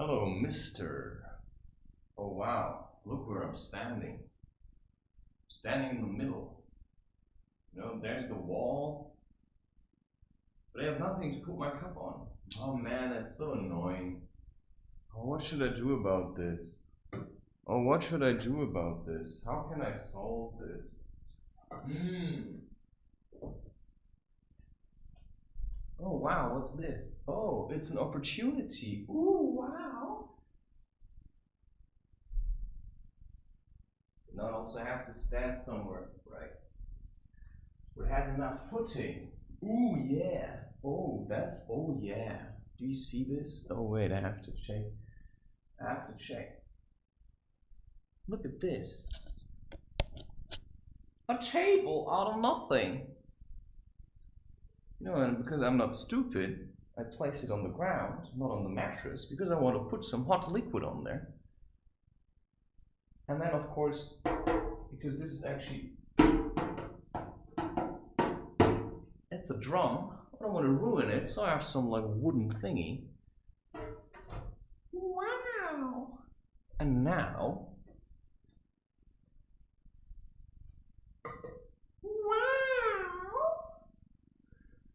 Hello, mister. Oh wow, look where I'm standing. Standing in the middle. You know, there's the wall. But I have nothing to put my cup on. Oh man, that's so annoying. Oh, what should I do about this? Oh, what should I do about this? How can I solve this? Oh wow, what's this? Oh, it's an opportunity. Ooh, wow. Now it also has to stand somewhere, right? Where it has enough footing. Ooh, yeah. Oh, that's, oh yeah. Do you see this? Oh wait, I have to check. I have to check. Look at this. A table out of nothing. You know, and because I'm not stupid, I place it on the ground, not on the mattress, because I want to put some hot liquid on there. And then, of course, because this is actually, it's a drum, I don't want to ruin it, so I have some like wooden thingy. Wow! And now,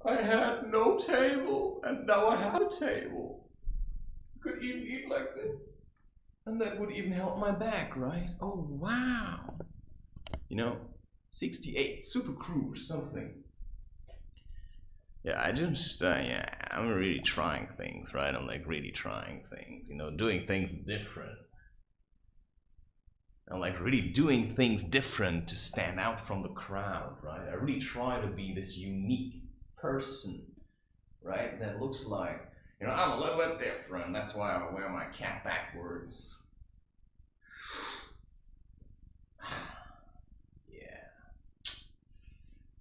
I had no table, and now I have a table. I could even eat like this. And that would even help my back, right? Oh, wow. You know, 68, super cruise, something. Yeah, I'm really trying things, right? I'm like really trying things, you know, doing things different. I'm like really doing things different to stand out from the crowd, right? I really try to be this unique person, right? That looks like, you know, I'm a little bit different. That's why I wear my cap backwards. Yeah.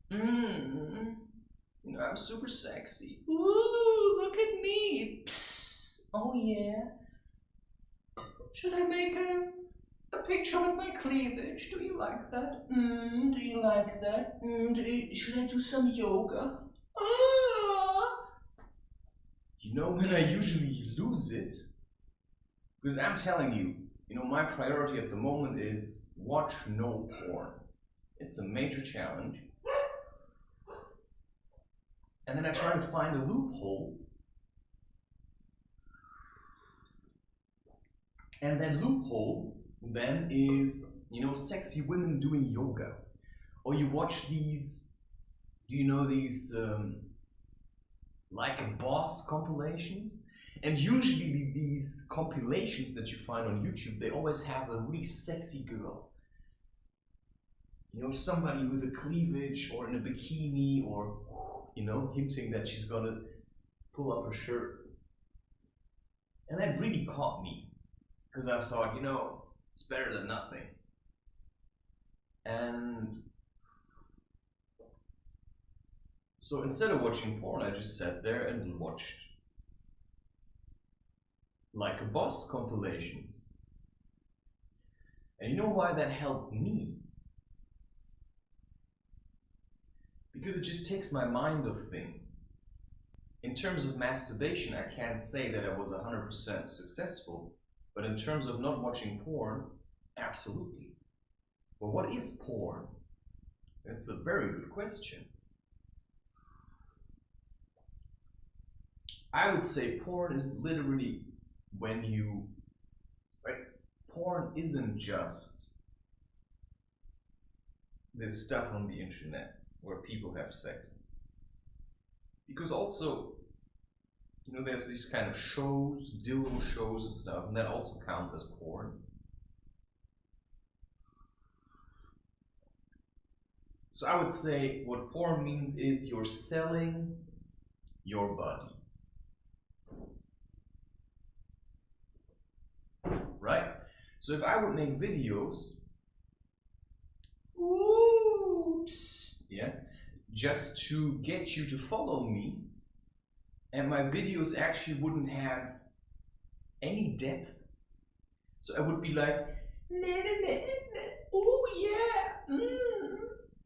You know, I'm super sexy. Ooh, look at me. Psst. Oh yeah. Should I make a picture with my cleavage? Do you like that? Do you like that? Should I do some yoga? You know when I usually lose it? Because I'm telling you, you know, my priority at the moment is watch no porn. It's a major challenge. And then I try to find a loophole. And that loophole then is, you know, sexy women doing yoga. Or you watch these, do you know these like a boss compilations? And usually these compilations that you find on YouTube, they always have a really sexy girl. You know, somebody with a cleavage or in a bikini or, you know, hinting that she's gonna pull up her shirt. And that really caught me. Because I thought, you know, it's better than nothing. And so instead of watching porn, I just sat there and watched like a boss compilations. And you know why that helped me? Because it just takes my mind off things. In terms of masturbation, I can't say that I was 100% successful, but in terms of not watching porn, absolutely. But what is porn? That's a very good question. I would say porn is literally when you, right? Porn isn't just this stuff on the internet where people have sex. Because also, you know, there's these kind of shows, dildo shows and stuff, and that also counts as porn. So I would say what porn means is you're selling your body. Right? So if I would make videos, oops, yeah, just to get you to follow me, and my videos actually wouldn't have any depth. So I would be like, oh yeah,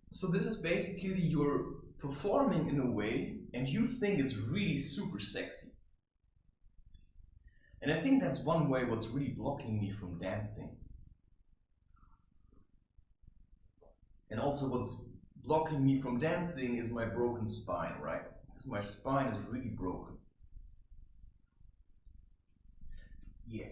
So this is basically you're performing in a way, and you think it's really super sexy. And And I think that's one way what's really blocking me from dancing. And also what's blocking me from dancing is my broken spine, right? Because my spine is really broken. Yeah.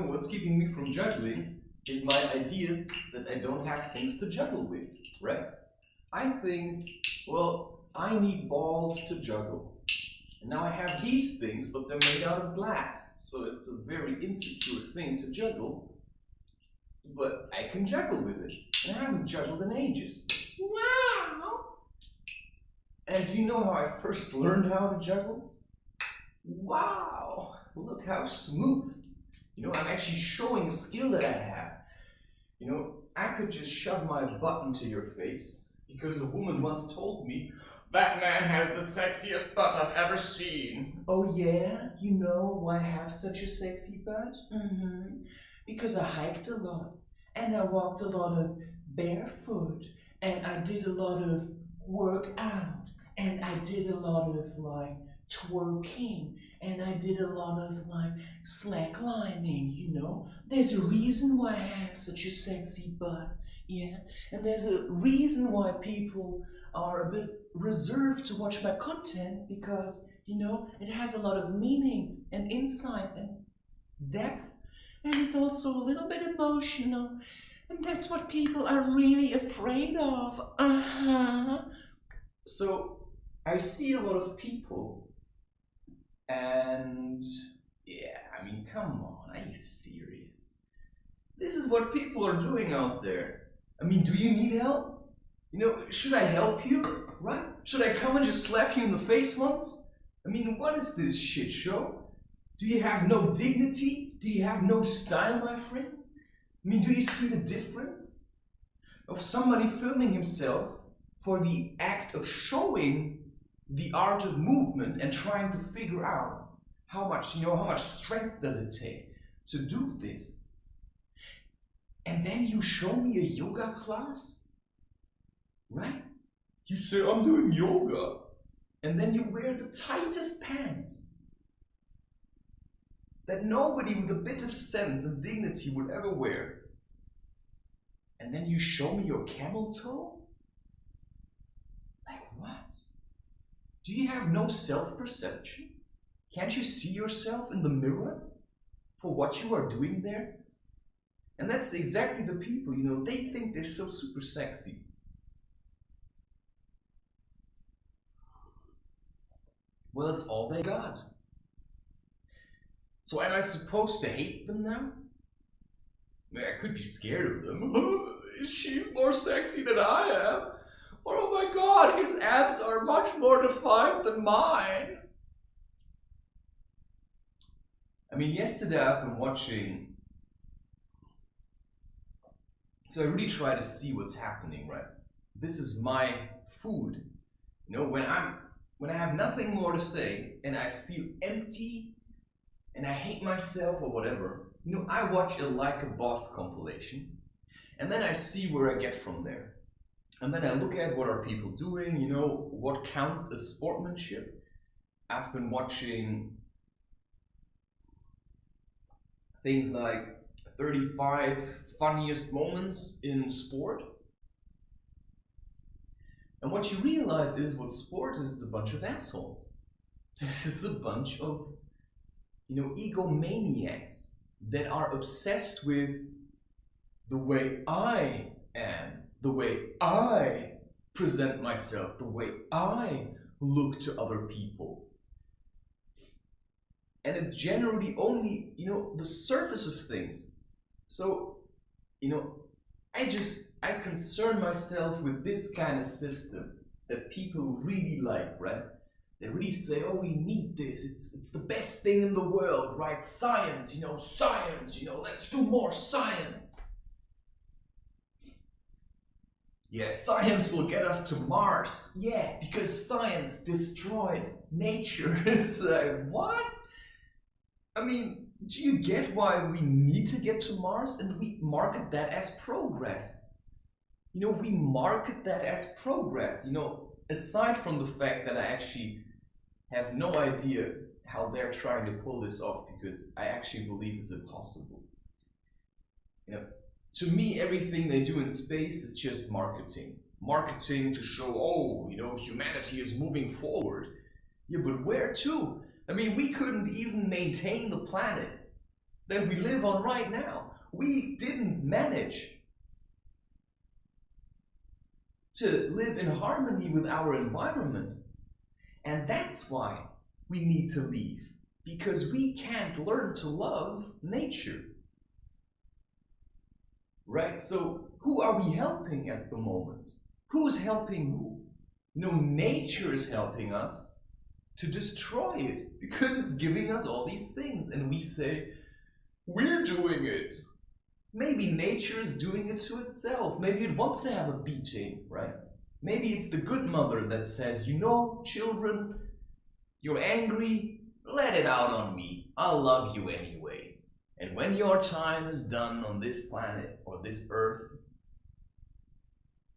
What's keeping me from juggling is my idea that I don't have things to juggle with, right? I think, well, I need balls to juggle. And now I have these things, but they're made out of glass, so it's a very insecure thing to juggle. But I can juggle with it, and I haven't juggled in ages. Wow! And do you know how I first learned how to juggle? Wow! Look how smooth. I'm actually showing a skill that I have. I could just shove my butt into your face, because a woman once told me, "That man has the sexiest butt I've ever seen." Oh yeah? You know why I have such a sexy butt? Because I hiked a lot, and I walked a lot of barefoot, and I did a lot of workout, and I did a lot of twerking, and I did a lot of slacklining, There's a reason why I have such a sexy butt, yeah, and there's a reason why people are a bit reserved to watch my content, because, it has a lot of meaning and insight and depth, and it's also a little bit emotional, and that's what people are really afraid of. So I see a lot of people, and yeah, come on, are you serious? This is what people are doing out there. Do you need help? Should I help you, right? Should I come and just slap you in the face once? What is this shit show? Do you have no dignity? Do you have no style, my friend? Do you see the difference of somebody filming himself for the act of showing the art of movement and trying to figure out how much strength does it take to do this? And then you show me a yoga class, right? You say, "I'm doing yoga," and then you wear the tightest pants that nobody with a bit of sense and dignity would ever wear. And then you show me your camel toe? What? Do you have no self-perception? Can't you see yourself in the mirror for what you are doing there? And that's exactly the people, they think they're so super sexy. Well, it's all they got. So am I supposed to hate them now? I could be scared of them. She's more sexy than I am. Oh my god, his abs are much more defined than mine. Yesterday I've been watching, so I really try to see what's happening, right? This is my food. When I have nothing more to say and I feel empty and I hate myself or whatever, I watch a Like a Boss compilation, and then I see where I get from there. And then I look at what are people doing, what counts as sportsmanship. I've been watching things like 35 funniest moments in sport. And what you realize is what sport is, it's a bunch of assholes. It's a bunch of, egomaniacs that are obsessed with the way I am, the way I present myself, the way I look to other people. And it's generally only, the surface of things. So, I concern myself with this kind of system that people really like, right? They really say, "Oh, we need this, it's the best thing in the world, right? Science, let's do more science. Yeah, science will get us to Mars. Yeah, because science destroyed nature." It's like, what? I mean, do you get why we need to get to Mars and we market that as progress? You know, we market that as progress. You know, aside from the fact that I actually have no idea how they're trying to pull this off, because I actually believe it's impossible. You know, to me, everything they do in space is just marketing. Marketing to show, oh, you know, humanity is moving forward. Yeah, but where to? I mean, we couldn't even maintain the planet that we live on right now. We didn't manage to live in harmony with our environment. And that's why we need to leave. Because we can't learn to love nature. Right? So who are we helping at the moment? Who's helping who? You know, nature is helping us to destroy it because it's giving us all these things. And we say, we're doing it. Maybe nature is doing it to itself. Maybe it wants to have a beating, right? Maybe it's the good mother that says, you know, children, you're angry, let it out on me. I'll love you anyway. And when your time is done on this planet or this earth,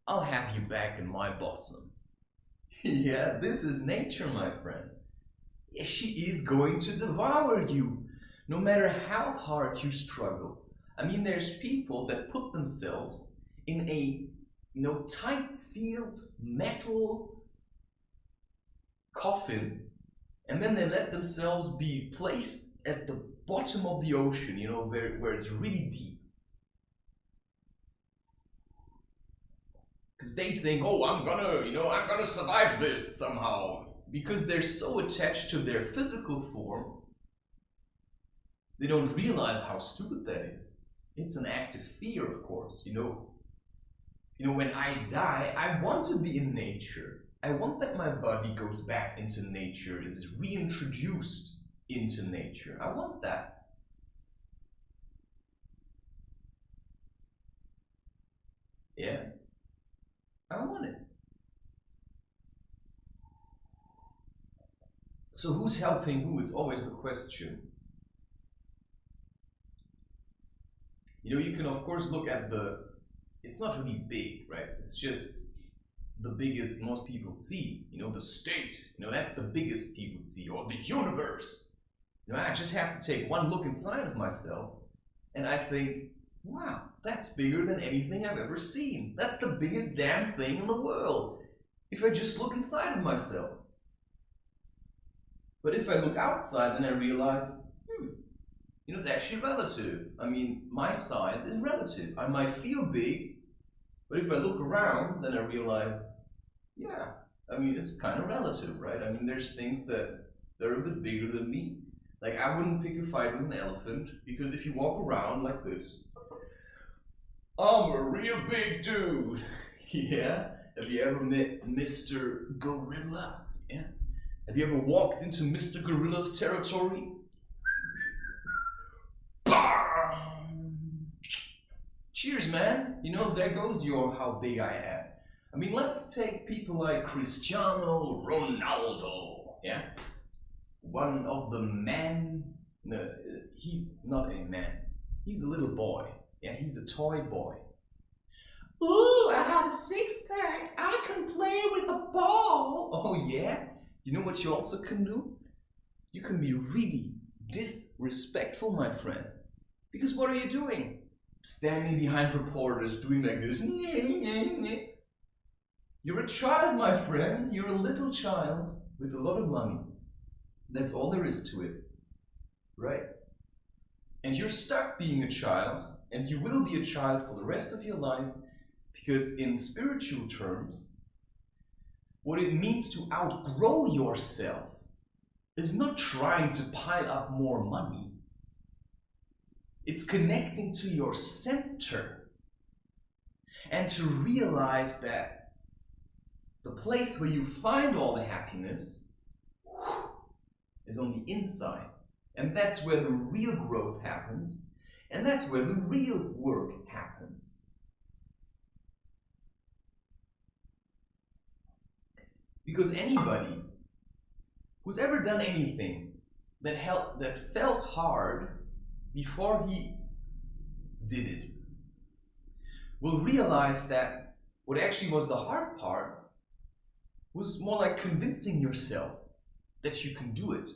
I'll have you back in my bosom. Yeah, this is nature, my friend. Yeah, she is going to devour you, no matter how hard you struggle. I mean, there's people that put themselves in a, you know, tight-sealed metal coffin, and then they let themselves be placed at the bottom of the ocean, you know, where it's really deep. Because they think, oh, I'm gonna survive this somehow. Because they're so attached to their physical form, they don't realize how stupid that is. It's an act of fear, of course, you know. You know, when I die, I want to be in nature. I want that my body goes back into nature, is reintroduced into nature. I want that. Yeah, I want it. So who's helping who is always the question. You know, you can of course look at it's not really big, right? It's just the biggest most people see. You know, the state, you know, that's the biggest people see, or the universe. You know, I just have to take one look inside of myself and I think, wow, that's bigger than anything I've ever seen. That's the biggest damn thing in the world. If I just look inside of myself. But if I look outside, then I realize, you know, it's actually relative. I mean, my size is relative. I might feel big, but if I look around, then I realize, yeah, I mean, it's kind of relative, right? I mean, there's things that are a bit bigger than me. Like, I wouldn't pick a fight with an elephant, because if you walk around like this, I'm a real big dude. Yeah? Have you ever met Mr. Gorilla? Yeah? Have you ever walked into Mr. Gorilla's territory? Cheers, man. You know, there goes your how big I am. I mean, let's take people like Cristiano Ronaldo, yeah? One of the men, no, he's not a man. He's a little boy, yeah? He's a toy boy. Ooh, I have a six-pack. I can play with a ball. Oh, yeah? You know what you also can do? You can be really disrespectful, my friend. Because what are you doing? Standing behind reporters doing like this. You're a child, my friend. You're a little child with a lot of money. That's all there is to it. Right? And you're stuck being a child, and you will be a child for the rest of your life, because in spiritual terms, what it means to outgrow yourself is not trying to pile up more money. It's connecting to your center and to realize that the place where you find all the happiness is on the inside. And that's where the real growth happens. And that's where the real work happens. Because anybody who's ever done anything that felt hard before he did it will realize that what actually was the hard part was more like convincing yourself that you can do it,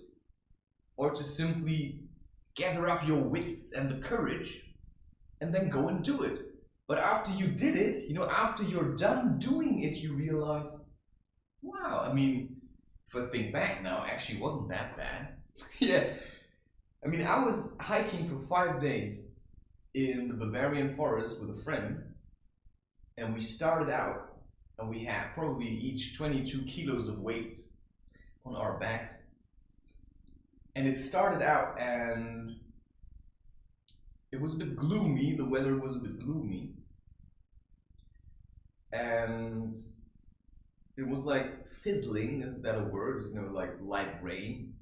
or to simply gather up your wits and the courage and then go and do it. But after you did it, you know, after you're done doing it, you realize, wow, I mean, if I think back now, actually it wasn't that bad. Yeah, I mean, I was hiking for 5 days in the Barbarian forest with a friend, and we started out and we had probably each 22 kilos of weight on our backs. And it started out and it was a bit gloomy, the weather was a bit gloomy. And it was like fizzling, is that a word? You know, like light rain.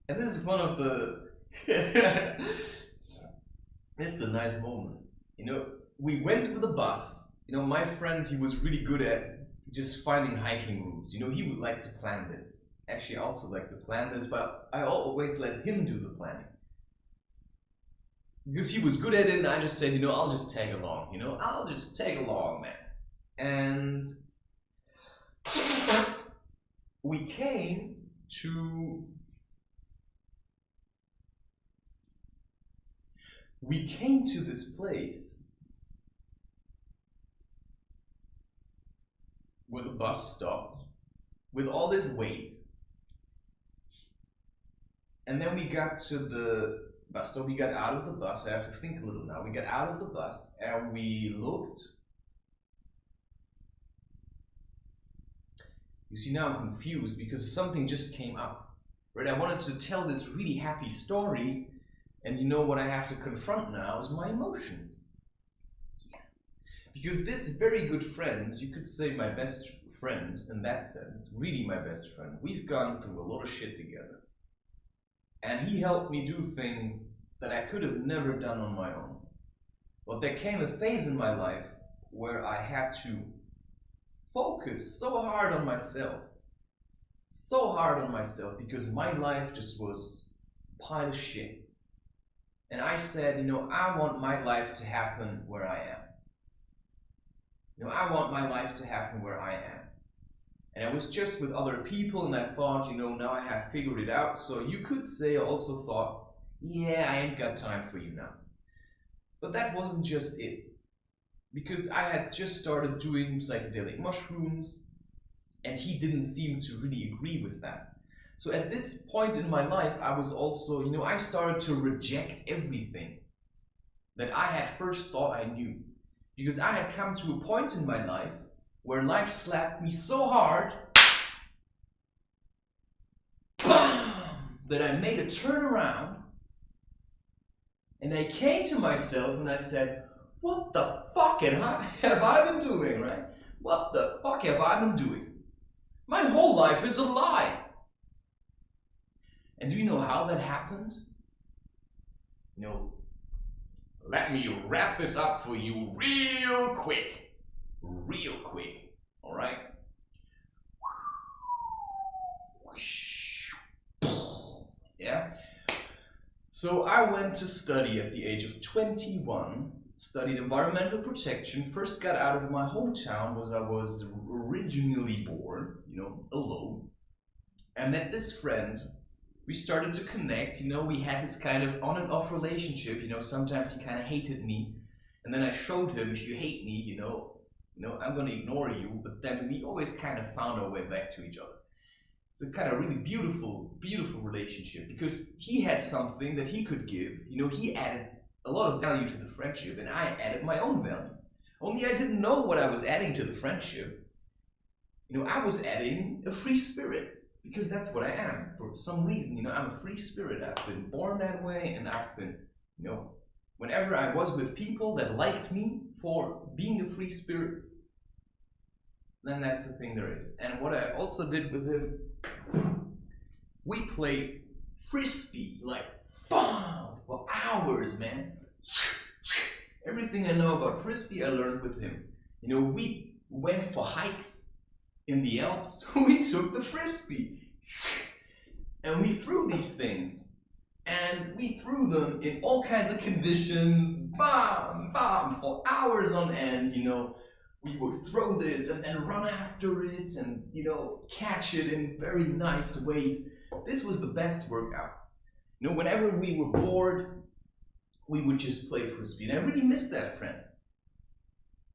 And this is one of the... It's a nice moment. You know, we went with a bus. You know, my friend, he was really good at just finding hiking routes. You know, he would like to plan this. Actually, I also like to plan this, but I always let him do the planning. Because he was good at it, and I just said, you know, I'll just tag along. You know, I'll just tag along, man. And we came to this place where the bus stopped with all this weight. And then we got to the bus stop, we got out of the bus. I have to think a little now. We got out of the bus and we looked. You see, now I'm confused because something just came up, right? I wanted to tell this really happy story, and you know what I have to confront now is my emotions. Yeah. Because this very good friend, you could say my best friend in that sense, really my best friend, we've gone through a lot of shit together. And he helped me do things that I could have never done on my own. But there came a phase in my life where I had to focus so hard on myself. So hard on myself because my life just was a pile of shit. And I said, you know, I want my life to happen where I am. You know, I want my life to happen where I am. And I was just with other people and I thought, you know, now I have figured it out. So you could say I also thought, yeah, I ain't got time for you now. But that wasn't just it. Because I had just started doing psychedelic mushrooms and he didn't seem to really agree with that. So at this point in my life, I was also, you know, I started to reject everything that I had first thought I knew. Because I had come to a point in my life where life slapped me so hard that I made a turnaround and I came to myself and I said, what the fuck have I been doing, right? What the fuck have I been doing? My whole life is a lie. And do you know how that happened? You know, let me wrap this up for you real quick. Real quick, all right? Yeah? So I went to study at the age of 21, studied environmental protection, first got out of my hometown as I was originally born, you know, alone. I met this friend, we started to connect, you know, we had this kind of on and off relationship, you know, sometimes he kind of hated me, and then I showed him, if you hate me, you know, I'm going to ignore you, but then we always kind of found our way back to each other. It's a kind of really beautiful, beautiful relationship because he had something that he could give. You know, he added a lot of value to the friendship and I added my own value. Only I didn't know what I was adding to the friendship. You know, I was adding a free spirit because that's what I am for some reason. You know, I'm a free spirit. I've been born that way and I've been, you know, whenever I was with people that liked me for being a free spirit, then that's the thing there is. And what I also did with him, we played frisbee, like for hours, man. Everything I know about frisbee I learned with him. You know, we went for hikes in the Alps, we took the frisbee. And we threw these things. And we threw them in all kinds of conditions, bam, bam, for hours on end, you know. We would throw this and then run after it and, you know, catch it in very nice ways. This was the best workout. You know, whenever we were bored, we would just play Frisbee. And I really miss that, friend.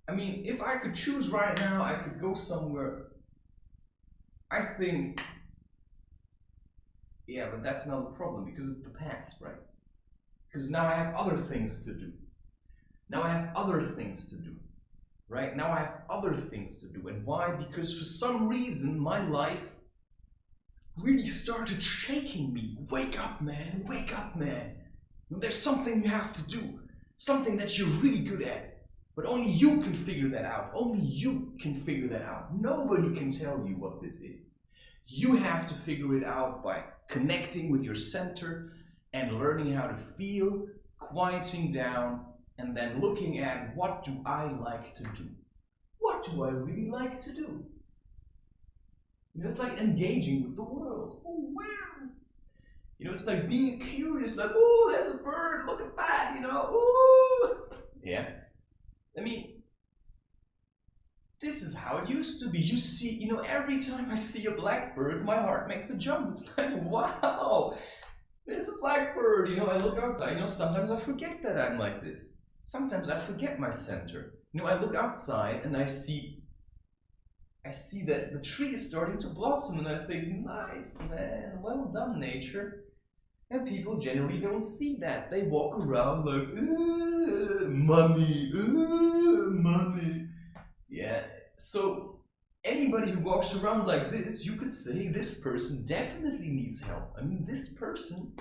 I mean, if I could choose right now, I could go somewhere. I think, yeah, but that's not the problem because of the past, right? Because now I have other things to do. Now I have other things to do, right? Now I have other things to do. And why? Because for some reason, my life really started shaking me. Wake up, man. Wake up, man. There's something you have to do. Something that you're really good at. But only you can figure that out. Only you can figure that out. Nobody can tell you what this is. You have to figure it out by connecting with your center and learning how to feel, quieting down, and then looking at what do I like to do? What do I really like to do? You know, it's like engaging with the world. Oh, wow. You know, it's like being curious, like, oh, there's a bird, look at that, you know, ooh. Yeah. I mean, this is how it used to be. You see, you know, every time I see a blackbird, my heart makes a jump. It's like, wow, there's a blackbird. You know, I look outside. You know, sometimes I forget that I'm like this. Sometimes I forget my center. You know, I look outside and I see that the tree is starting to blossom, and I think, nice, man, well done, nature. And people generally don't see that. They walk around like, money, money. Yeah, so anybody who walks around like this, you could say this person definitely needs help. I mean, this person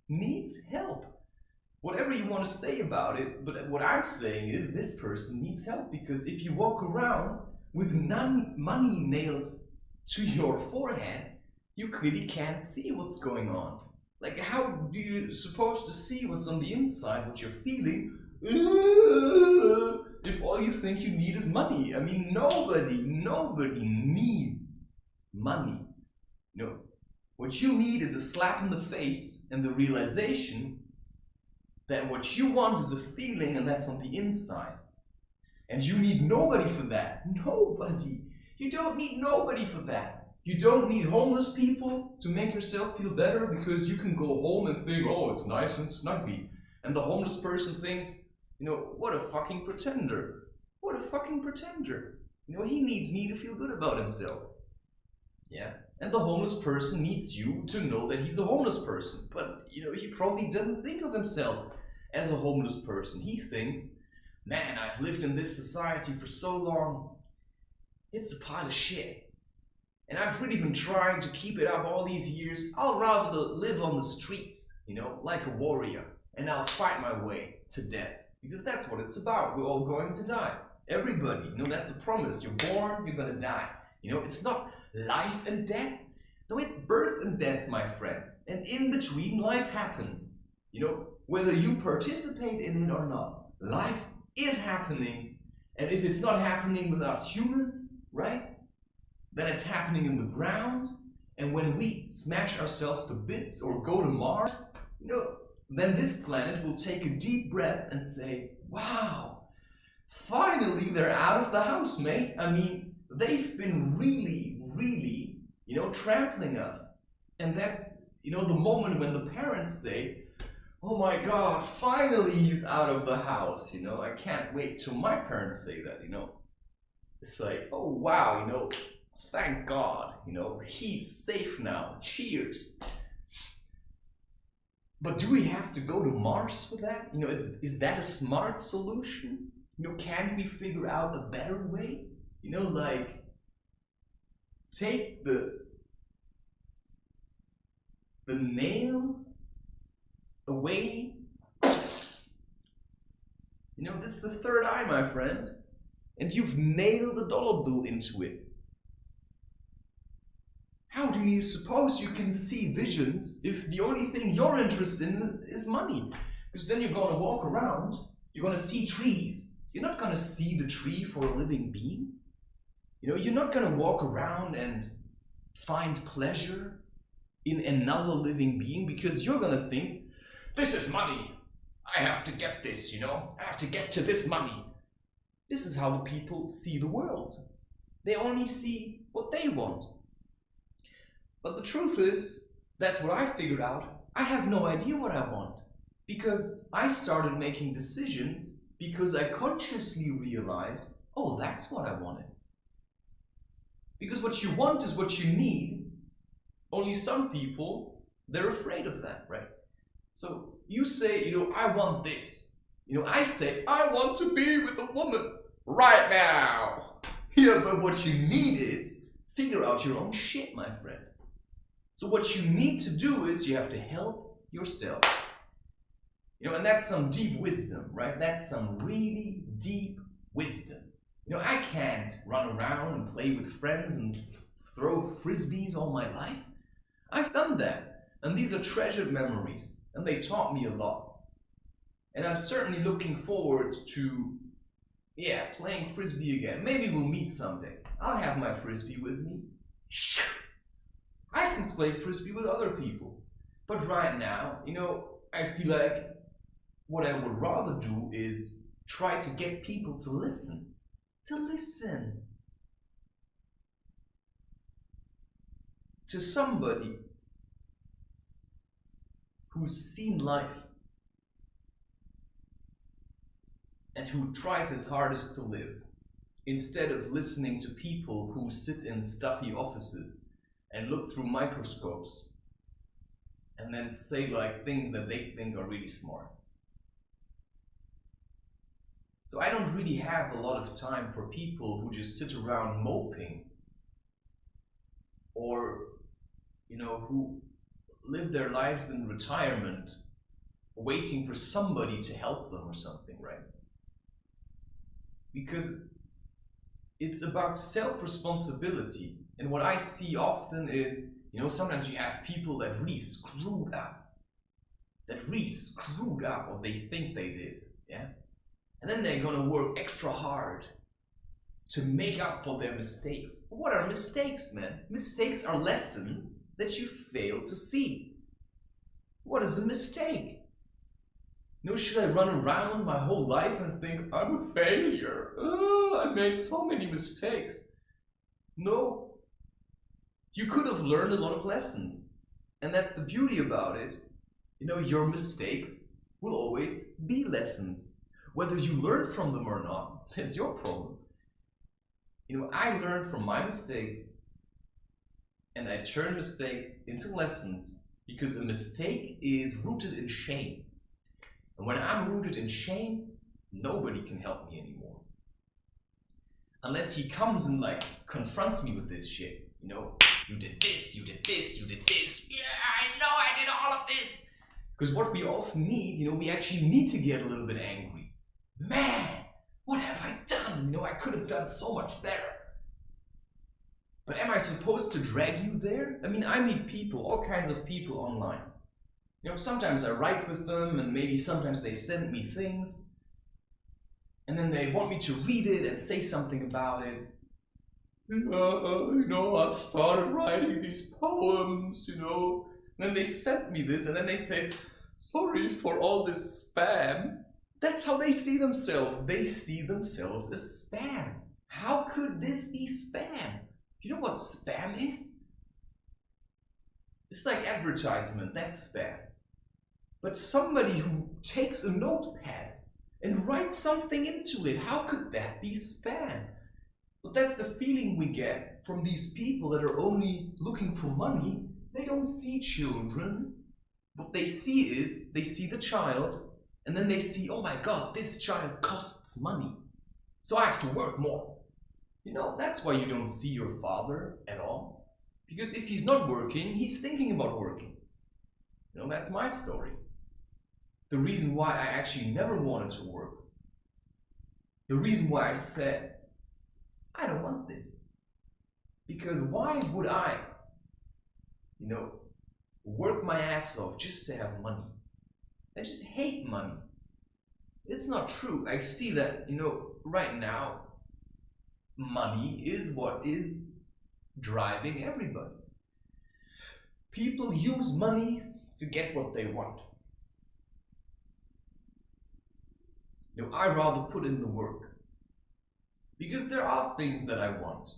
needs help. Whatever you want to say about it, but what I'm saying is this person needs help, because if you walk around with money nailed to your forehead, you clearly can't see what's going on. Like, how do you supposed to see what's on the inside, what you're feeling, if all you think you need is money? I mean, nobody needs money. You know, what you need is a slap in the face and the realization that what you want is a feeling, and that's on the inside. And you need nobody for that. Nobody. You don't need nobody for that. You don't need homeless people to make yourself feel better, because you can go home and think, oh, it's nice and snuggy. And the homeless person thinks, you know, what a fucking pretender. What a fucking pretender. You know, he needs me to feel good about himself. Yeah. And the homeless person needs you to know that he's a homeless person. But, you know, he probably doesn't think of himself as a homeless person. He thinks, man, I've lived in this society for so long. It's a pile of shit. And I've really been trying to keep it up all these years. I'll rather live on the streets, you know, like a warrior. And I'll fight my way to death. Because that's what it's about. We're all going to die. Everybody, you know, that's a promise. You're born, you're gonna die. You know, it's not life and death. No, it's birth and death, my friend. And in between, life happens. You know, whether you participate in it or not, life is happening. And if it's not happening with us humans, right? Then it's happening in the ground. And when we smash ourselves to bits or go to Mars, you know, then this planet will take a deep breath and say, wow, finally they're out of the house, mate. I mean, they've been really, you know, trampling us. And that's, you know, the moment when the parents say, oh my God, finally he's out of the house. You know, I can't wait till my parents say that, you know. It's like, oh wow, you know, thank God, you know, he's safe now. Cheers. But do we have to go to Mars for that? You know, is that a smart solution? You know, can we figure out a better way? You know, like, take the nail away. You know, this is the third eye, my friend. And you've nailed the dollar bill into it. How do you suppose you can see visions if the only thing you're interested in is money? Because then you're going to walk around, you're going to see trees. You're not going to see the tree for a living being. You know, you're not going to walk around and find pleasure in another living being because you're gonna think, this is money. I have to get this, I have to get to this money. This is how the people see the world. They only see what they want. But the truth is, that's what I figured out. I have no idea what I want. Because I started making decisions because I consciously realized, oh, that's what I wanted. Because what you want is what you need. Only some people, they're afraid of that, right? So you say, I want this. I say, I want to be with a woman right now. Yeah, but what you need is figure out your own shit, my friend. So what you need to do is you have to help yourself. And that's some deep wisdom, right? That's some really deep wisdom. I can't run around and play with friends and throw frisbees all my life. I've done that. And these are treasured memories. And they taught me a lot. And I'm certainly looking forward to, playing frisbee again. Maybe we'll meet someday. I'll have my frisbee with me. I can play frisbee with other people. But right now, I feel like what I would rather do is try to get people to listen. To listen. To somebody who's seen life and who tries his hardest to live, instead of listening to people who sit in stuffy offices and look through microscopes and then say things that they think are really smart. So I don't really have a lot of time for people who just sit around moping or, who live their lives in retirement waiting for somebody to help them or something, right? Because it's about self-responsibility. And what I see often is, sometimes you have people that really screwed up. What they think they did, yeah? And then they're gonna work extra hard to make up for their mistakes. But what are mistakes, man? Mistakes are lessons that you fail to see. What is a mistake? Should I run around my whole life and think, I'm a failure? I made so many mistakes. No. You could have learned a lot of lessons. And that's the beauty about it. Your mistakes will always be lessons. Whether you learn from them or not, it's your problem. I learn from my mistakes and I turn mistakes into lessons because a mistake is rooted in shame. And when I'm rooted in shame, nobody can help me anymore. Unless he comes and confronts me with this shit. You did this, you did this, you did this. Yeah, I know I did all of this. Because what we often need, we actually need to get a little bit angry. Man, what have I done? I could have done so much better. But am I supposed to drag you there? I meet people, all kinds of people online. Sometimes I write with them and maybe sometimes they send me things. And then they want me to read it and say something about it. I've started writing these poems, And then they sent me this and then they say, sorry for all this spam. That's how they see themselves. They see themselves as spam. How could this be spam? You know what spam is? It's like advertisement, that's spam. But somebody who takes a notepad and writes something into it, how could that be spam? But that's the feeling we get from these people that are only looking for money. They don't see children. What they see is, they see the child, and then they see, oh my God, this child costs money. So I have to work more. That's why you don't see your father at all. Because if he's not working, he's thinking about working. That's my story. The reason why I actually never wanted to work. The reason why I said, I don't want this. Because why would I, work my ass off just to have money? I just hate money. It's not true. I see that, right now, money is what is driving everybody. People use money to get what they want. You know, I rather put in the work. Because there are things that I want.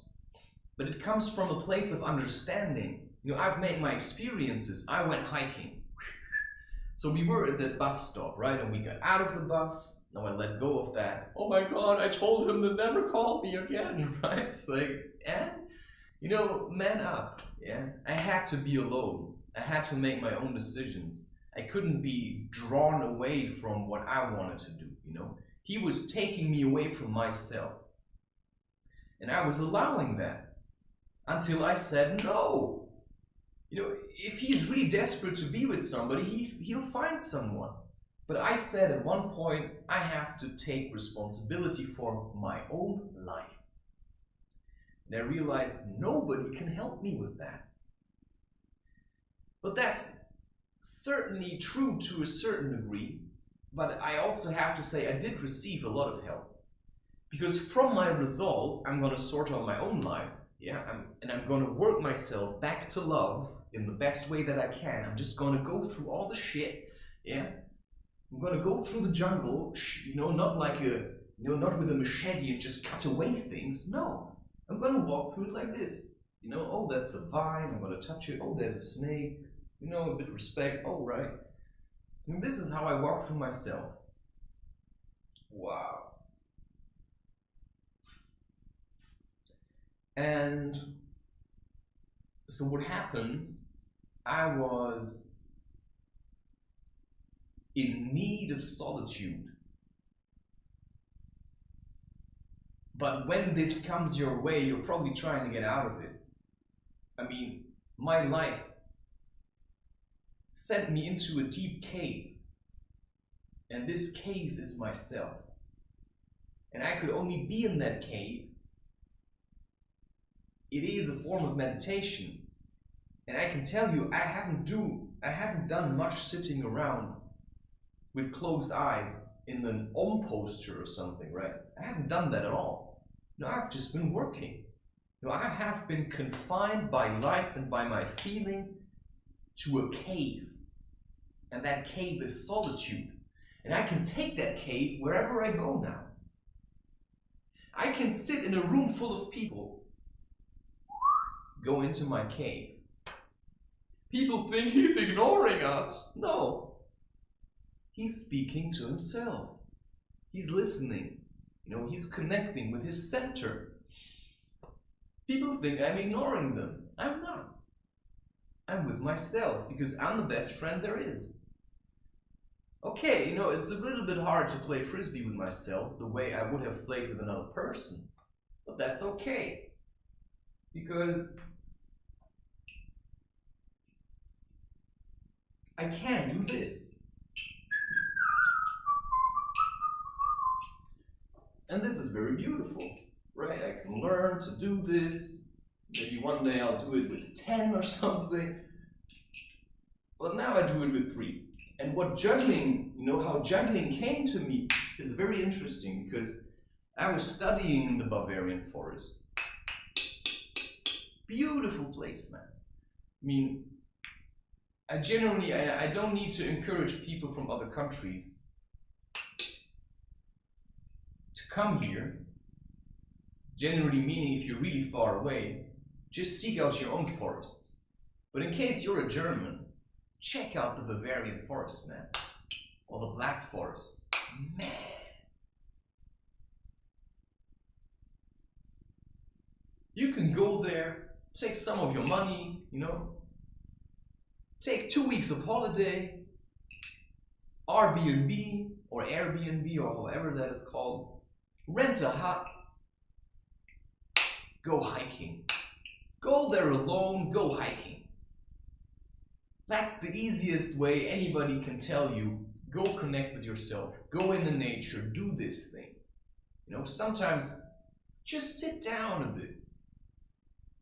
But it comes from a place of understanding. You know, I've made my experiences. I went hiking. So we were at that bus stop, right? And we got out of the bus. Now I let go of that. Oh my God, I told him to never call me again, right? It's like, and, you know, man up, yeah? I had to be alone. I had to make my own decisions. I couldn't be drawn away from what I wanted to do, you know? He was taking me away from myself. And I was allowing that until I said no. You know, if he's really desperate to be with somebody, he'll find someone. But I said at one point, I have to take responsibility for my own life. And I realized nobody can help me with that. But that's certainly true to a certain degree. But I also have to say I did receive a lot of help. Because from my resolve, I'm going to sort out my own life. Yeah, and I'm going to work myself back to love in the best way that I can. I'm just going to go through all the shit. Yeah, I'm going to go through the jungle, you know, not like a, you know, not with a machete and just cut away things. No, I'm going to walk through it like this. You know, oh, that's a vine. I'm going to touch it. Oh, there's a snake. You know, a bit of respect. Oh, right. And this is how I walk through myself. Wow. And so what happens, I was in need of solitude. But when this comes your way, you're probably trying to get out of it. I mean, my life sent me into a deep cave. And this cave is myself. And I could only be in that cave. It is a form of meditation. And I can tell you, I haven't done much sitting around with closed eyes in an Om posture or something, right? I haven't done that at all. No, I've just been working. No, I have been confined by life and by my feeling to a cave. And that cave is solitude. And I can take that cave wherever I go now. I can sit in a room full of people. Go into my cave. People think he's ignoring us. No. He's speaking to himself. He's listening. You know, he's connecting with his center. People think I'm ignoring them. I'm not. I'm with myself because I'm the best friend there is. Okay, you know, it's a little bit hard to play frisbee with myself the way I would have played with another person. But that's okay. Because I can do this. And this is very beautiful, right? I can learn to do this. Maybe one day I'll do it with 10 or something. But now I do it with 3. And what juggling, you know, how juggling came to me is very interesting because I was studying the Barbarian forest. Beautiful place, man. I mean, I don't need to encourage people from other countries to come here. Generally meaning if you're really far away, just seek out your own forests. But in case you're a German, check out the Bavarian forest, man. Or the Black Forest. Man. You can go there, take some of your money, you know, take 2 weeks of holiday, Airbnb or Airbnb or however that is called, rent a hut, go hiking. Go there alone, go hiking. That's the easiest way anybody can tell you, go connect with yourself, go into nature, do this thing. You know, sometimes just sit down a bit.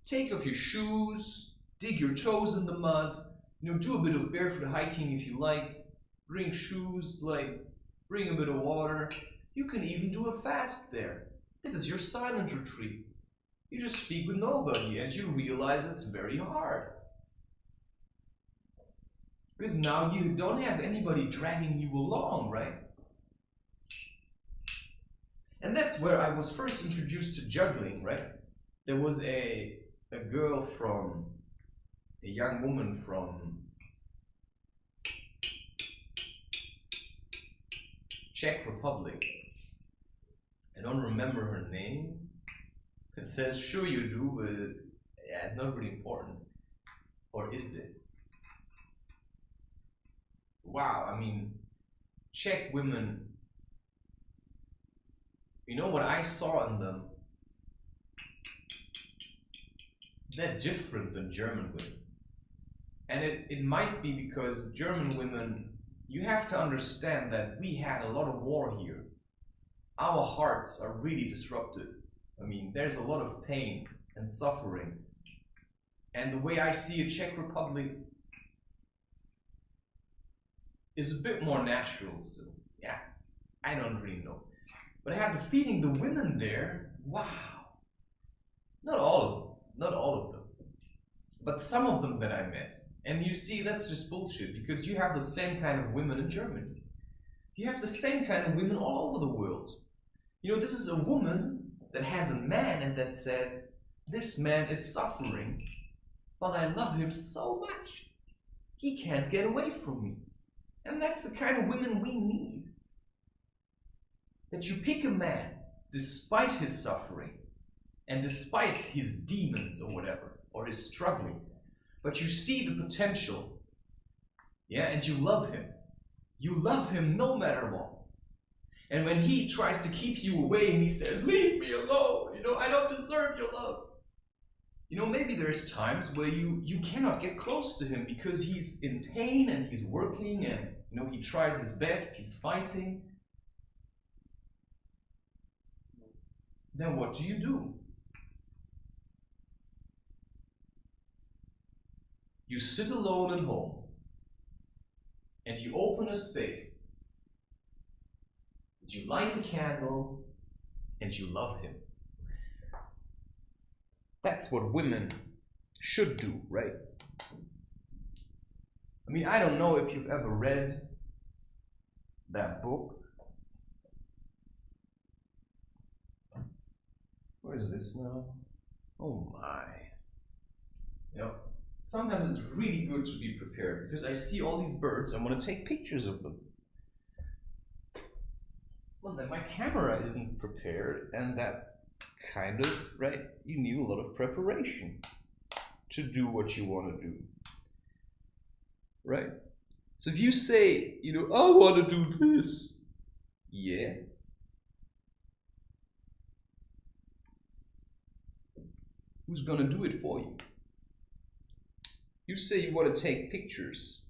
Take off your shoes, dig your toes in the mud, you know, do a bit of barefoot hiking if you like, bring shoes, like, bring a bit of water. You can even do a fast there. This is your silent retreat. You just speak with nobody and you realize it's very hard. Because now you don't have anybody dragging you along, right? And that's where I was first introduced to juggling, right? There was a girl from, a young woman from Czech Republic. I don't remember her name. It says, sure you do, but yeah, it's not really important. Or is it? Wow, I mean, Czech women, you know what I saw in them? They're different than German women. And it might be because German women, you have to understand that we had a lot of war here. Our hearts are really disrupted. I mean, there's a lot of pain and suffering. And the way I see a Czech Republic is a bit more natural, so yeah, I don't really know. But I had the feeling the women there, wow. Not all of them, not all of them. But some of them that I met. And you see, that's just bullshit, because you have the same kind of women in Germany. You have the same kind of women all over the world. You know, this is a woman that has a man and that says, this man is suffering, but I love him so much. He can't get away from me. And that's the kind of women we need. That you pick a man, despite his suffering, and despite his demons or whatever, or his struggling, but you see the potential, yeah, and you love him. You love him no matter what. And when he tries to keep you away and he says, leave me alone, you know, I don't deserve your love. You know, maybe there's times where you cannot get close to him because he's in pain and he's working and, you know, he tries his best, he's fighting. Then what do? You sit alone at home and you open a space, you light a candle and you love him. That's what women should do, right? I mean, I don't know if you've ever read that book. Where is this now? Oh my. You know, sometimes it's really good to be prepared because I see all these birds, I want to take pictures of them. Well, then my camera isn't prepared, and that's kind of, right, you need a lot of preparation to do what you want to do, right? So if you say, you know, I want to do this, yeah. Who's gonna do it for you? You say you want to take pictures,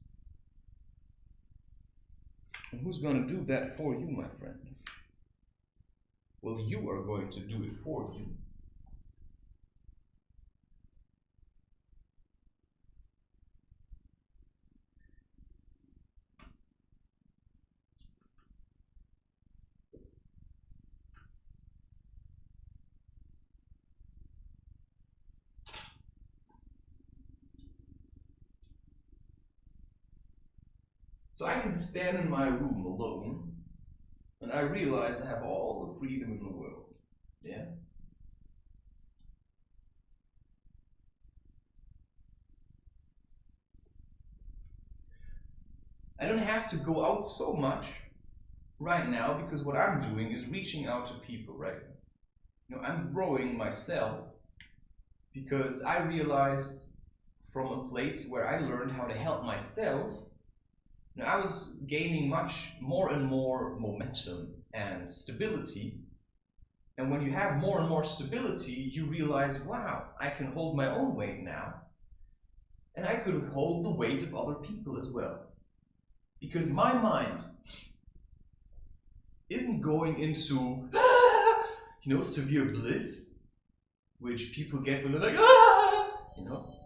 and who's gonna do that for you, my friend? Well, you are going to do it for you. So I can stand in my room alone, and I realize I have all the freedom in the world. Yeah? I don't have to go out so much right now because what I'm doing is reaching out to people, right? You know, I'm growing myself because I realized from a place where I learned how to help myself, you know, I was gaining much more and more momentum and stability. And when you have more and more stability, you realize, wow, I can hold my own weight now. And I could hold the weight of other people as well. Because my mind isn't going into, you know, severe bliss, which people get when they're like, you know.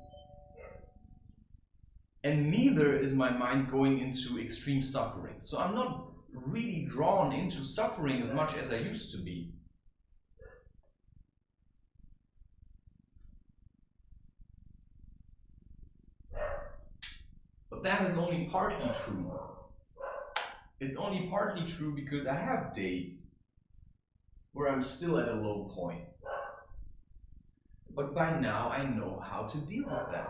And neither is my mind going into extreme suffering. So I'm not really drawn into suffering as much as I used to be. But that is only partly true. It's only partly true because I have days where I'm still at a low point. But by now I know how to deal with that.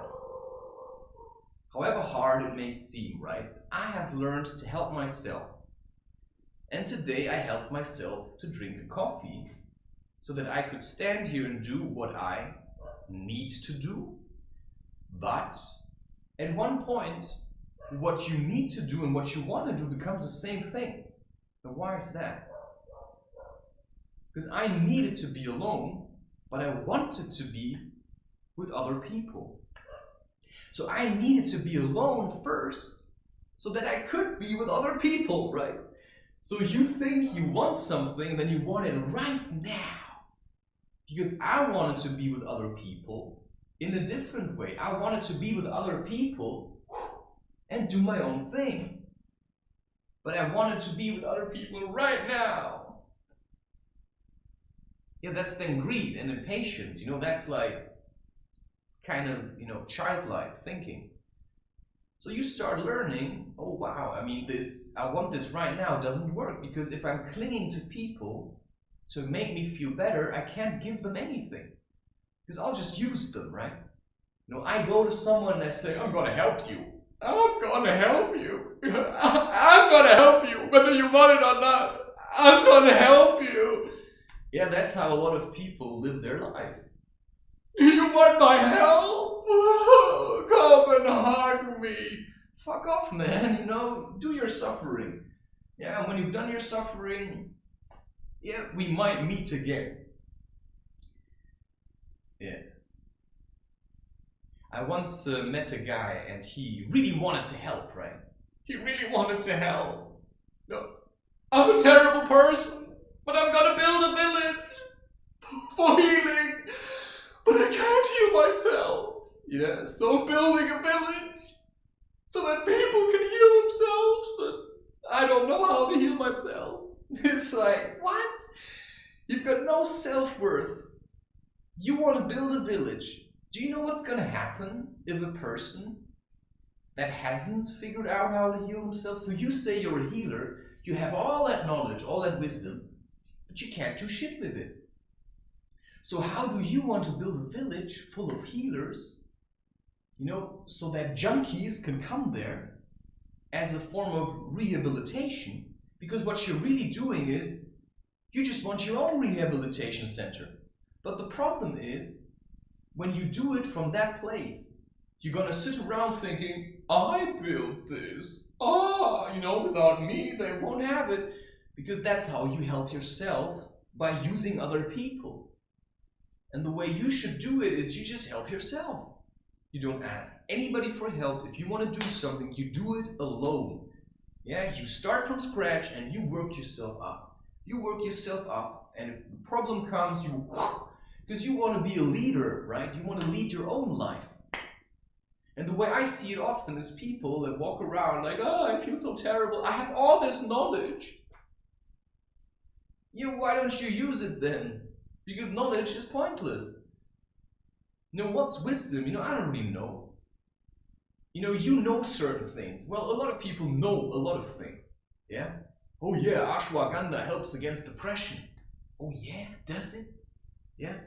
However hard it may seem, right? I have learned to help myself. And today I helped myself to drink a coffee so that I could stand here and do what I need to do. But at one point, what you need to do and what you want to do becomes the same thing. And why is that? Because I needed to be alone, but I wanted to be with other people. So I needed to be alone first so that I could be with other people, right? So you think you want something, then you want it right now. Because I wanted to be with other people in a different way. I wanted to be with other people and do my own thing. But I wanted to be with other people right now. Yeah, that's then greed and impatience. You know, that's like kind of, childlike thinking. So you start learning, oh wow, I mean, I want this right now doesn't work, because if I'm clinging to people to make me feel better, I can't give them anything. Because I'll just use them, right? I go to someone and I say, I'm gonna help you. I'm gonna help you. I'm gonna help you, whether you want it or not. I'm gonna help you. Yeah, that's how a lot of people live their lives. You want my help? Come and hug me. Fuck off, man. Do your suffering. Yeah, when you've done your suffering, yeah, we might meet again. Yeah. I once met a guy and he really wanted to help, right? He really wanted to help. No, I'm a terrible person, but I'm gonna build a village for healing. But I can't heal myself. Yeah, so I'm building a village so that people can heal themselves, but I don't know how to heal myself. It's like, what? You've got no self-worth. You want to build a village. Do you know what's going to happen if a person that hasn't figured out how to heal themselves? So you say you're a healer, you have all that knowledge, all that wisdom, but you can't do shit with it. So how do you want to build a village full of healers, so that junkies can come there as a form of rehabilitation? Because what you're really doing is, you just want your own rehabilitation center. But the problem is, when you do it from that place, you're gonna sit around thinking, I built this. Without me, they won't have it. Because that's how you help yourself, by using other people. And the way you should do it is you just help yourself. You don't ask anybody for help. If you want to do something, you do it alone. Yeah, you start from scratch and you work yourself up. You work yourself up, and if the problem comes, because you want to be a leader, right? You want to lead your own life. And the way I see it often is people that walk around like, oh, I feel so terrible. I have all this knowledge. Why don't you use it then? Because knowledge is pointless. What's wisdom? I don't really know. You know certain things. Well, a lot of people know a lot of things. Yeah? Oh yeah, ashwagandha helps against depression. Oh yeah, does it? Yeah?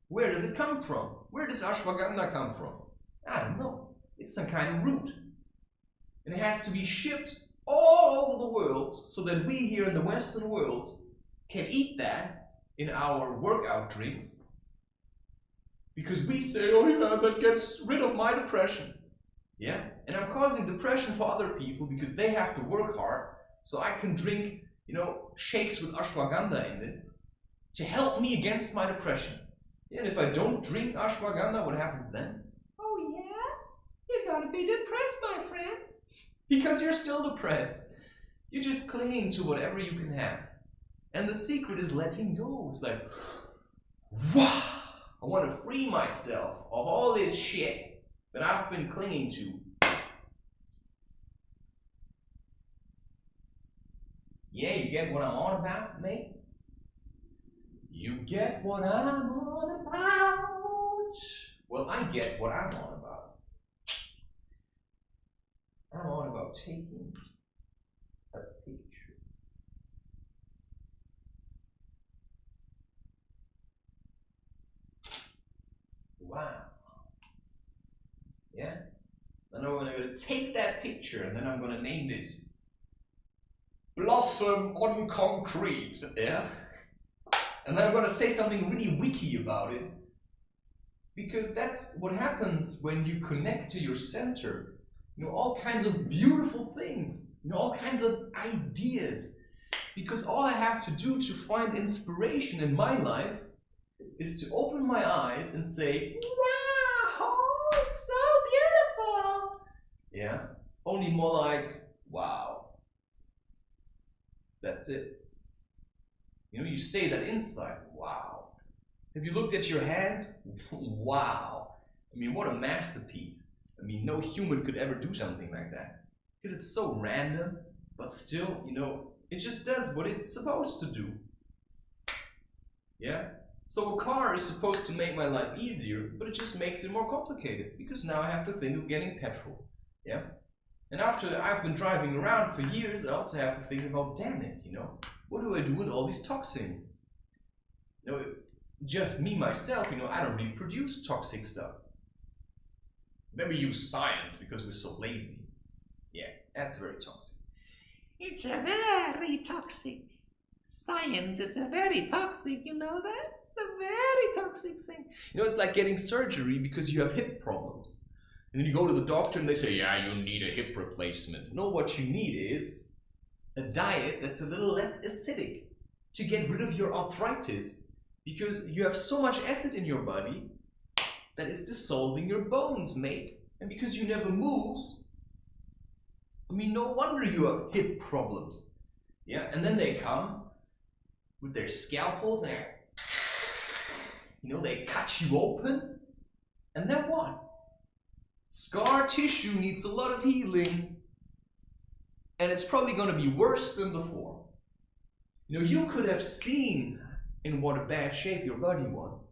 Where does it come from? Where does ashwagandha come from? I don't know. It's some kind of root. And it has to be shipped all over the world so that we here in the Western world can eat that in our workout drinks, because we say, oh yeah, that gets rid of my depression. Yeah, and I'm causing depression for other people because they have to work hard, so I can drink, shakes with ashwagandha in it to help me against my depression. Yeah, and if I don't drink ashwagandha, what happens then? Oh yeah, you're gonna be depressed, my friend. Because you're still depressed. You're just clinging to whatever you can have. And the secret is letting go. It's like, wow, I want to free myself of all this shit that I've been clinging to. Yeah, you get what I'm on about, mate? You get what I'm on about? Well, I get what I'm on about. taking a picture. Wow. Yeah? Then I'm going to take that picture and then I'm going to name it Blossom on Concrete. Yeah? And then I'm going to say something really witty about it. Because that's what happens when you connect to your center. You know, all kinds of beautiful things. You know, all kinds of ideas. Because all I have to do to find inspiration in my life is to open my eyes and say, wow, it's so beautiful. Yeah, only more like, wow. That's it. You know, you say that inside, wow. Have you looked at your hand? Wow. I mean, what a masterpiece. I mean, no human could ever do something like that. Because it's so random, but still, you know, it just does what it's supposed to do. Yeah? So a car is supposed to make my life easier, but it just makes it more complicated, because now I have to think of getting petrol. Yeah? And after I've been driving around for years, I also have to think about, damn it, you know, what do I do with all these toxins? You know, just me, myself, you know, I don't really produce toxic stuff. Then we use science because we're so lazy. Yeah, that's very toxic. It's a very toxic. Science is a very toxic, you know that? It's a very toxic thing. You know, it's like getting surgery because you have hip problems. And then you go to the doctor and they say, yeah, you need a hip replacement. No, what you need is a diet that's a little less acidic to get rid of your arthritis. Because you have so much acid in your body that it's dissolving your bones, mate. And because you never move, I mean, no wonder you have hip problems. Yeah, and then they come with their scalpels and, you know, they cut you open. And then what? Scar tissue needs a lot of healing. And it's probably going to be worse than before. You know, you could have seen in what a bad shape your body was.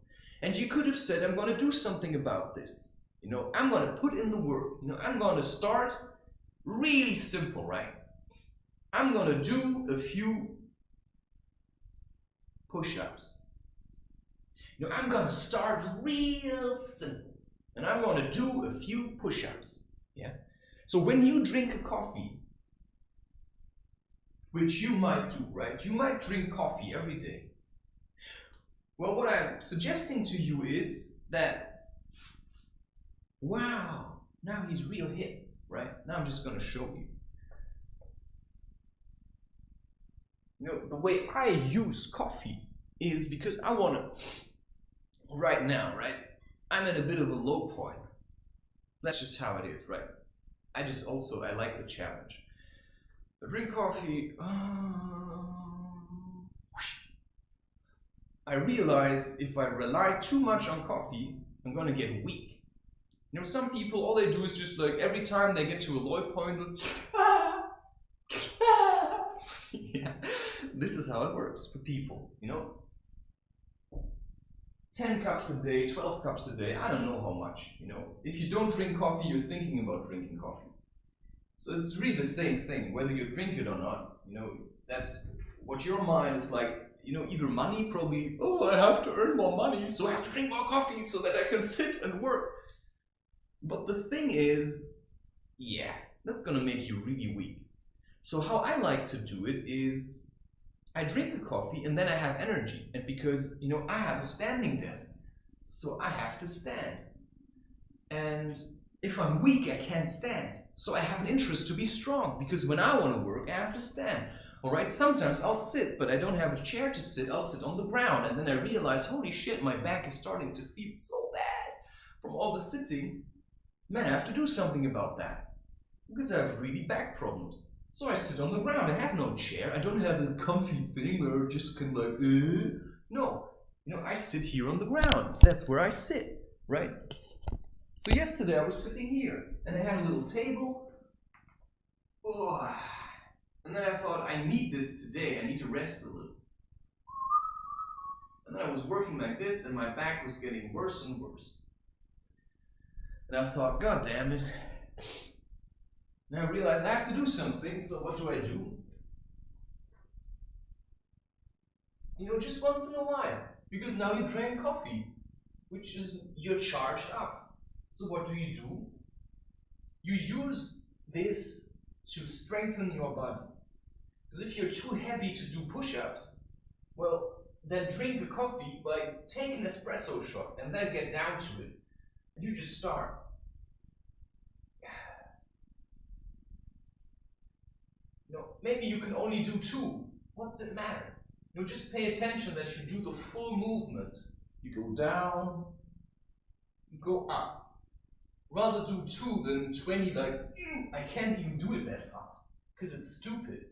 And you could have said, I'm going to do something about this. You know, I'm going to put in the work. You know, I'm going to start really simple, right? I'm going to do a few push-ups. You know, I'm going to start real simple. And I'm going to do a few push-ups. Yeah? So when you drink a coffee, which you might do, right? You might drink coffee every day. Well, what I'm suggesting to you is that, wow, now he's real hip, right? Now I'm just going to show you. You know, the way I use coffee is because I want to, right now, right? I'm at a bit of a low point. That's just how it is, right? I like the challenge. I drink coffee, I realize if I rely too much on coffee, I'm gonna get weak. You know, some people, all they do is just like, every time they get to a low point, yeah, this is how it works for people, you know? 10 cups a day, 12 cups a day, I don't know how much, you know? If you don't drink coffee, you're thinking about drinking coffee. So it's really the same thing, whether you drink it or not, you know, that's what your mind is like, you know, either money, probably, oh, I have to earn more money, so I have to drink more coffee so that I can sit and work. But the thing is, yeah, that's gonna make you really weak. So how I like to do it is, I drink a coffee and then I have energy. And because, you know, I have a standing desk, so I have to stand. And if I'm weak, I can't stand. So I have an interest to be strong, because when I want to work, I have to stand. Alright, sometimes I'll sit, but I don't have a chair to sit, I'll sit on the ground, and then I realize, holy shit, my back is starting to feel so bad from all the sitting. Man, I have to do something about that, because I have really back problems. So I sit on the ground, I have no chair, I don't have a comfy thing where I just can like, No, you know, I sit here on the ground, that's where I sit, right? So yesterday I was sitting here, and I had a little table. Oh. And then I thought, I need this today, I need to rest a little. And then I was working like this, and my back was getting worse and worse. And I thought, God damn it. And I realize I have to do something, so what do? You know, just once in a while. Because now you drink coffee, which is, you're charged up. So what do? You use this to strengthen your body. Because if you're too heavy to do push-ups, well, then drink a coffee, like take an espresso shot and then get down to it. And you just start. You know, maybe you can only do 2. What's it matter? You know, just pay attention that you do the full movement. You go down, you go up. Rather do 2 than 20, like, I can't even do it that fast, because it's stupid.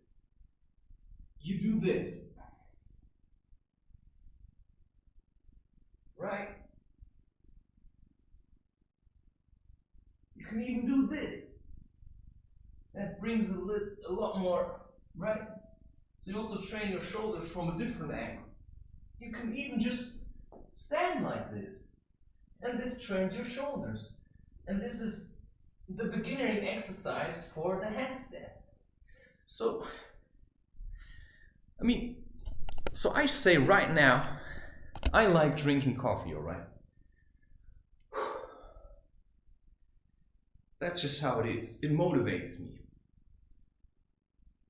You do this. Right? You can even do this. That brings a lot more, right? So you also train your shoulders from a different angle. You can even just stand like this. And this trains your shoulders. And this is the beginning exercise for the handstand. So, so I say right now, I like drinking coffee, alright? That's just how it is. It motivates me.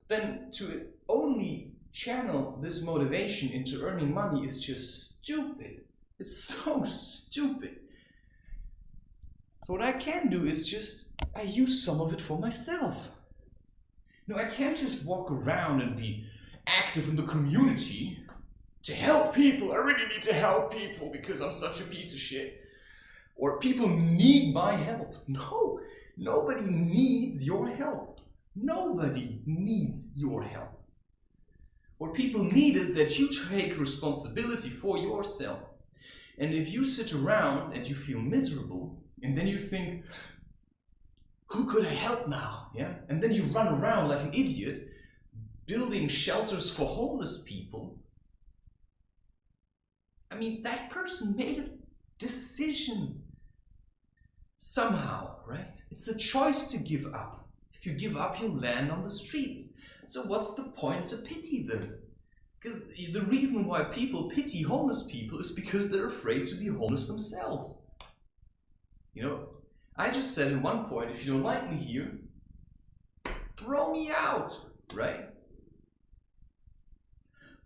Then to only channel this motivation into earning money is just stupid. It's so stupid. So what I can do is just, I use some of it for myself. You know, I can't just walk around and be active in the community to help people. I really need to help people because I'm such a piece of shit. Or people need my help. No, nobody needs your help. Nobody needs your help. What people need is that you take responsibility for yourself. And if you sit around and you feel miserable, and then you think, who could I help now? Yeah? And then you run around like an idiot, building shelters for homeless people. I mean, that person made a decision somehow, right? It's a choice to give up. If you give up, you'll land on the streets. So what's the point to pity them? Because the reason why people pity homeless people is because they're afraid to be homeless themselves. You know, I just said at one point, if you don't like me here, throw me out, right?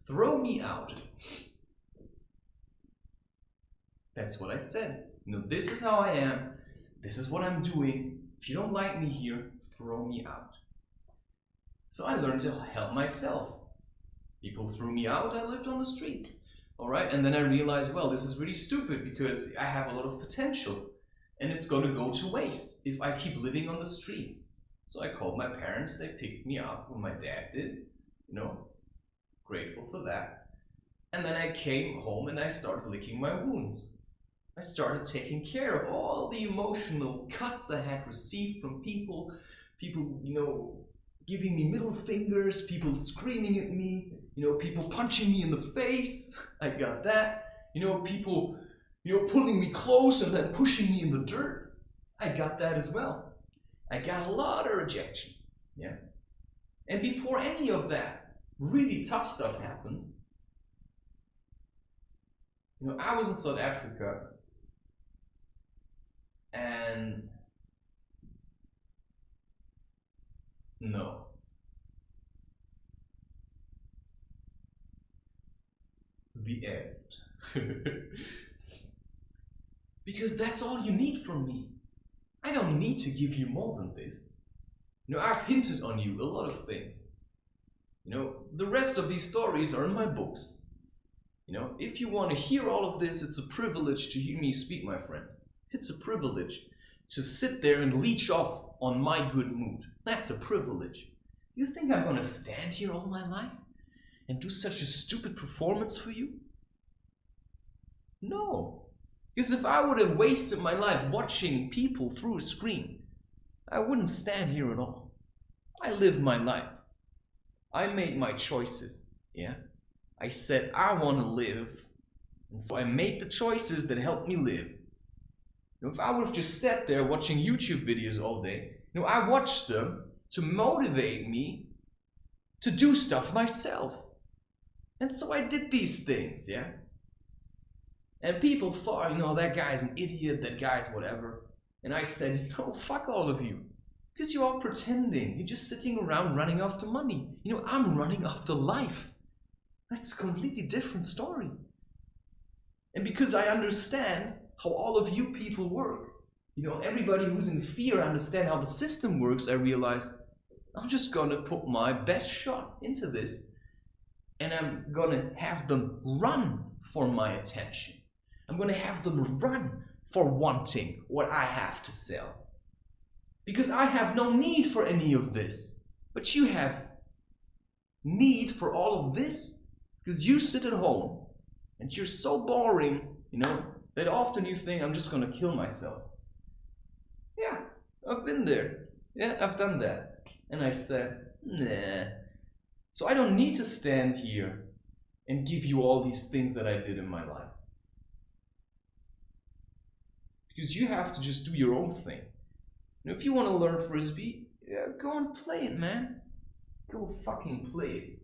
Throw me out. That's what I said. You know, this is how I am. This is what I'm doing. If you don't like me here, throw me out. So I learned to help myself. People threw me out, I lived on the streets. Alright, and then I realized, well, this is really stupid because I have a lot of potential. And it's going to go to waste if I keep living on the streets. So I called my parents, they picked me up, well, my dad did, you know, grateful for that. And then I came home and I started licking my wounds. I started taking care of all the emotional cuts I had received from people, you know, giving me middle fingers, people screaming at me, you know, people punching me in the face, I got that, you know, people, you know, pulling me close and then pushing me in the dirt, I got that as well. I got a lot of rejection, yeah. And before any of that really tough stuff happened, you know, I was in South Africa and no. The end. Because that's all you need from me. I don't need to give you more than this. You know, I've hinted on you a lot of things. You know, the rest of these stories are in my books. You know, if you want to hear all of this, it's a privilege to hear me speak, my friend. It's a privilege to sit there and leech off on my good mood. That's a privilege. You think I'm gonna stand here all my life and do such a stupid performance for you? No. Because if I would have wasted my life watching people through a screen, I wouldn't stand here at all. I lived my life. I made my choices, yeah? I said I want to live, and so I made the choices that helped me live. You know, if I would have just sat there watching YouTube videos all day, You know, I watch them to motivate me to do stuff myself. And so I did these things, yeah? And people thought, you know, that guy's an idiot, that guy's whatever. And I said, no, fuck all of you. Because you're all pretending. You're just sitting around running after money. You know, I'm running after life. That's a completely different story. And because I understand how all of you people work, you know, everybody who's in fear understand how the system works, I realized I'm just gonna put my best shot into this. And I'm gonna have them run for my attention. I'm gonna have them run for wanting what I have to sell. Because I have no need for any of this. But you have need for all of this. Because you sit at home and you're so boring, you know, that often you think I'm just gonna kill myself. Yeah, I've been there. Yeah, I've done that. And I said, nah. So I don't need to stand here and give you all these things that I did in my life. Because you have to just do your own thing. You know, if you want to learn Frisbee, yeah, go and play it, man. Go fucking play it.